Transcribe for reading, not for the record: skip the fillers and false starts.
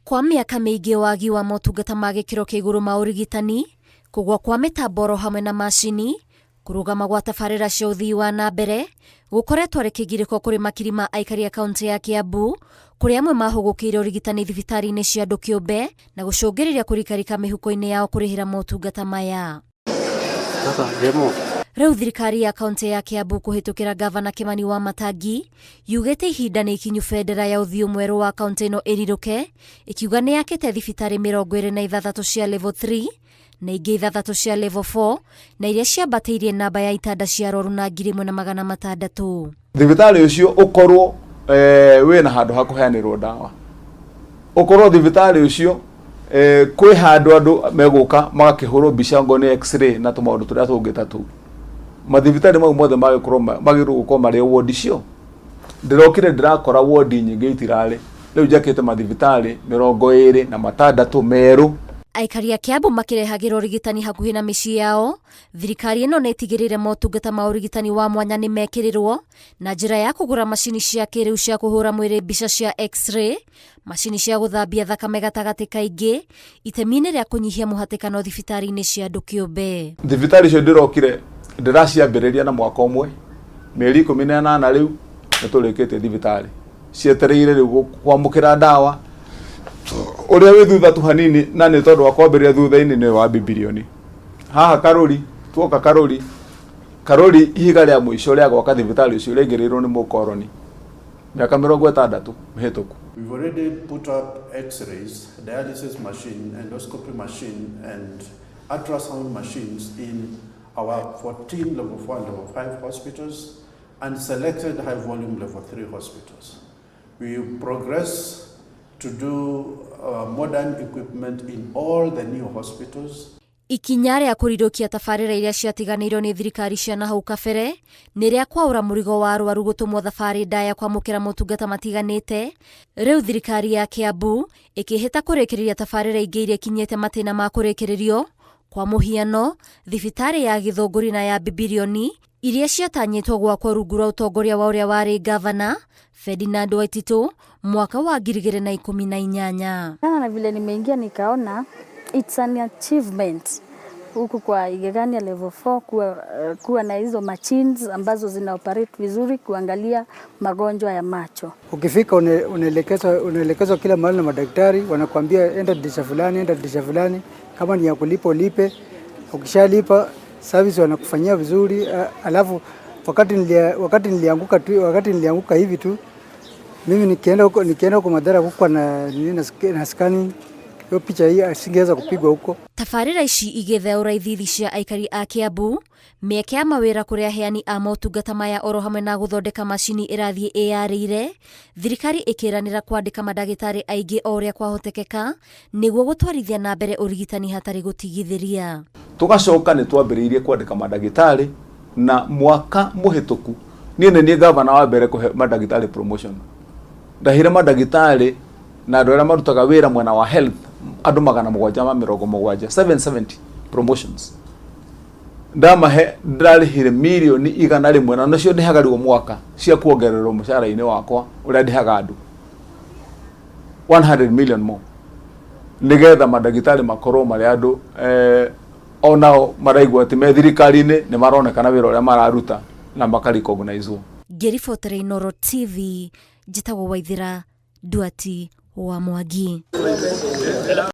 Kwa mĩaka mĩingĩ wagi wa motungata ma gĩkĩro kĩa igũrũ ma ũrigitani, kũgũa kwa mĩtambo hamwe na macini, kũrũgama gwa tabarĩra cia ũthii wa na mbere, gũkoretwo arĩ kĩgirĩko kũrĩ makiri ma aikari a kaunti ya Kiambu, kũrĩ amwe mahũgũkĩire ũrigitani thibitarĩ-inĩ cia andũ kĩũmbe na gũcũngĩrĩria kũrikarika mĩhuko-inĩ yao kũrĩhĩra motungata maya. Rĩu thirikari ya kaunti ya Kiambu kũhĩtũkĩra gavana Kimani wa Matangi yugĩte ihinda nĩ ikinyu bendera ya Ũthiũ mwerũ wa kaunti ĩno ĩrirũke, ikiuga nĩ yakĩte thibitarĩ 26 cia level 3 na ingĩ 6 cia level 4 na iria ciambatĩirie namba ya itanda cia arwaru na 1,600. Thibitarĩ ũcio ũkorwo wĩna handũ ha kũheanĩrwo ndawa. Ũkorwo thibitarĩ ũcio kwĩ handũ andũ megũka magakĩhũrwo mbica ngo nĩ x-ray na tũmaũndũ tũrĩa tũngĩ ta tũu. Mathibitarĩ mau mothe magĩrĩirwo gũkorwo marĩ ward icio. Ndĩrokire ndĩrakora ward nyingĩ itirarĩ. Rĩu njakĩte mathibitarĩ 26 merũ. Aikari a Kiambu makĩrehagĩra ũrigitani hakuhĩ na mĩciĩ yao. Thirikari ĩno nĩ ĩtigĩrĩire motungata ma ũrigitani wa mwanya nĩ mekĩrĩrwo na njĩra ya kũgũra macini cia kĩrĩu cia kũhũra mwĩrĩ mbica cia x-ray, macini cia gũthambia thakame gatagatĩ kaingĩ, itemi-inĩ rĩa kũnyihia mũhatĩkano thibitarĩ-inĩ cia andũ kĩũmbe. Thibitarĩ icio ndĩrokire ndĩraciambĩrĩria na mwaka ũmwe, mĩeri 18 rĩu nĩ tũrĩkĩtie thibitarĩ. Cietereire rĩu kwamũkĩra ndawa. Ũrĩa wĩ thutha tu hanini na nĩ tondũ wa kwambĩrĩria thutha-inĩ nĩ wa bilioni. Haha Karori, tuoka Karori ihiga rĩa mũico rĩa gwaka thibitarĩ ũcio rĩngĩrĩirwo nĩ mũkoroni. Mĩaka 60 mĩhĩtũku. We've already put up x-rays, dialysis machine, endoscopy machine and ultrasound machines in our 14 level 4 and level 5 hospitals and selected high volume level 3 hospitals. We progress to do modern equipment in all the new hospitals. Ikinya rĩa kũrirũkia tabarĩra iria ciatiganĩirwo nĩ thirikari cia na hau kabere nĩ rĩa kwaũra mũrigo wa arwaru gũtũmwo thabarĩ ndaya kwamũkĩra motungata matiganĩte. Rĩu thirikari ya Kiambu ĩkĩhĩta kũrĩkĩrĩria tabarĩra ingĩ iria ikinyĩte matĩna ma kũrĩkĩrĩrio. Kwa mũhiano, thibitarĩ ya Gĩthũngũri na ya bilioni iria ciatanyĩtwo gwakwo rungu rwa ũtongoria wa ũrĩa warĩ gavana Ferdinand Waititu mwaka wa 2018. Na vile nimeingia nikaona it's an achievement huku kwa Igegania level 4 kuwa na hizo machines ambazo zina operate vizuri kuangalia magonjwa ya macho. Ukifika unaelekezwa kila mahali na madaktari, wanakuambia enda dirisha fulani, kama ni ya kulipa ulipe. Ukishalipa service wanakufanyia vizuri. Alafu wakati nilianguka hivi tu, mimi nikienda huko Madara huko na scanning, hiyo picha hii asingeweza kupigwa huko. Tabarĩra ici igĩthe ũraithi cia aikari a Kiambu, mĩeke ya mawĩra kũrĩ aheani a motungata maya oro hamwe na gũthondeka macini ĩrathiĩ ĩyarĩire. Thirikari ĩkĩranĩra kwandĩka mandagĩtarĩ aingĩ o ũrĩa kwahotekeka nĩguo gũtwarithia na mbere ũrigitani hatarĩ gũtigithĩria. Tugacoka nĩ twambĩrĩirie kwandĩka mandagĩtarĩ na mwaka mũhĩtũku niĩ gavana wa mbere kũhe mandagĩtarĩ promotion. Ndahire mandagĩtarĩ na andũ arĩa marutaga wĩra mwena wa health andũ 770 promotions. Ndarĩhire milioni 100 na nacio ndĩhagarirwo mwaka cia kuongererwo mũcara-inĩ wakwa ũrĩa ndĩhaga andũ 100 million more. Nĩgetha mandagĩtarĩ makorwo marĩ andũ onao maraigua atĩ me thirikari-inĩ nĩ maronekana wĩra ũrĩa mararuta na makaricognizewo. Ngĩribotera Inooro TV, njĩtagwo Waithĩra Nduati wa Mwangi.